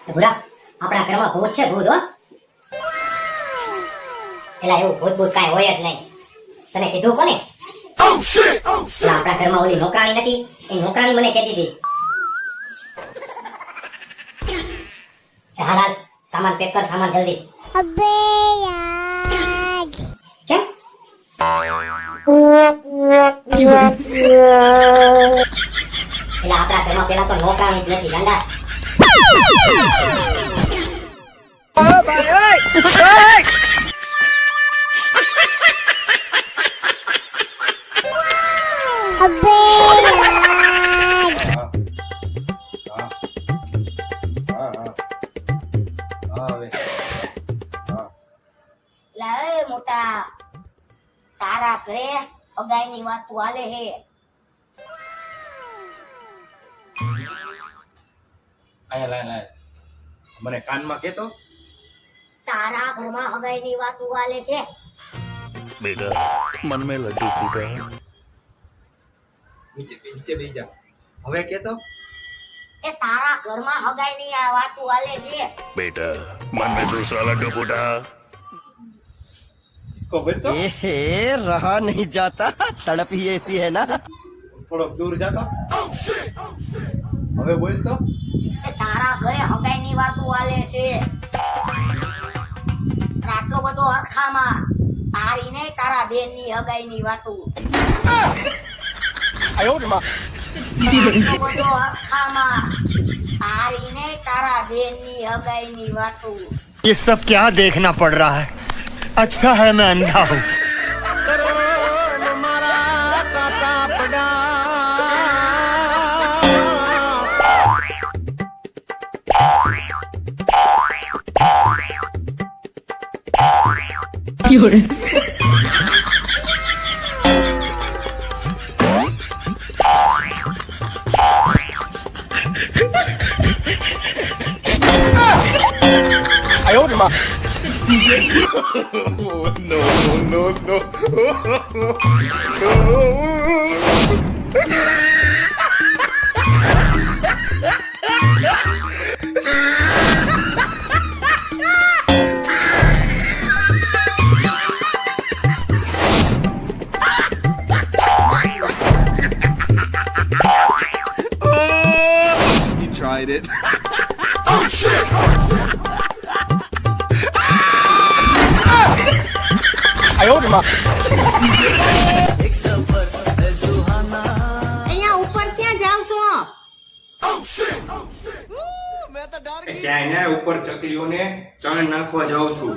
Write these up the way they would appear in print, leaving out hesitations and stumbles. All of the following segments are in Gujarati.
ભૂરા આપણા ઘરમાં ભૂત છે ભૂત હો એલા એવું ભૂત ભૂત કાંઈ હોય જ નહીં તને કીધું કોને એલા આપણા ઘરમાં ઓલી નોકરાણી નથી એ નોકરાણી મને કહેતી હતી હાલ હાલ સામાન પેક કર સામાન જલ્દી અબે યાર કેમ એલા આપણા ઘરમાં પેલા તો નોકરાણી જ નથી ગાંડા અબે લાય મોટા તારા ઘરે અગાઈની વાત તું હાલે હે આયા લાય મને કાનમાં કેતો તારા ઘરમાં હગાઈની વાત તું હાલે છે बेटा मन में लड्डू फूटा નીચે બેસી જા હવે કેતો એ તારા ઘરમાં હગાઈની આ વાત તું હાલે છે बेटा मन में दूसरा लड्डू फूटा ખબર તો रहा नहीं जाता तड़प ही ऐसी है ना થોડોક દૂર જાતો હવે બોલ તો એ તારા ઘરે હગાઈની વાત તું હાલે છે આટલો બધો અરખામાં તારી ને તારા બેનની હગાઈની વાતું આટલો બધો અરખામાં તારી ને તારા બેનની હગાઈની વાતું ये सब क्या देखना पड़ रहा है अच्छा है मैं अंधा हूँ You tried it. અહીંયા ઉપર ક્યાં જાવ છો ક્યાંય ને ઉપર ચકલીઓને ચણ નાખવા જાઉં છું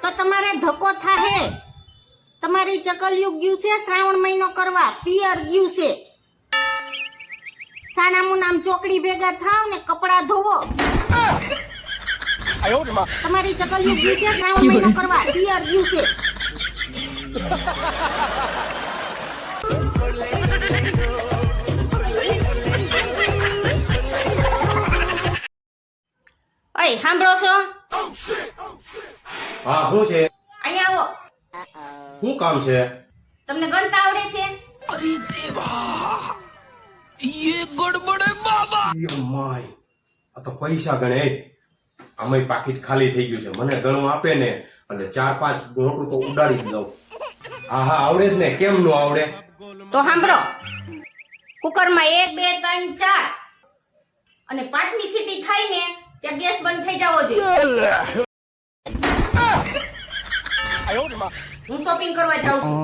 તો તમારે ધક્કો થાહે તમારી ચકલિયું ગયું છે શ્રાવણ મહિનો કરવા પિયર ગયું છે સાનામું નામ ચોકડી ભેગા થાવ ને કપડા ધોવો તમારી ચકલિયું ગયું છે શ્રાવણ મહિનો કરવા પિયર ગયું છે ઓય સાંભળો છો હા શું છે અહીંયા આવો શું કામ છે તમને ગણતા આવડે છે માય આ તો પૈસા ગણે આમાંય પાકીટ ખાલી થઈ ગયું છે મને ગણું આપે ને અને 4-5 નોટું તો ઉડાડી જ દઉં હા આવડે જ ને કેમ નો આવડે તો સાંભળો કુકરમાં 1 2 3 4 અને 5મી સીટી થાય ને ત્યાં ગેસ બંધ થઈ જવો જોઈએ હું શોપિંગ કરવા જાઉં છું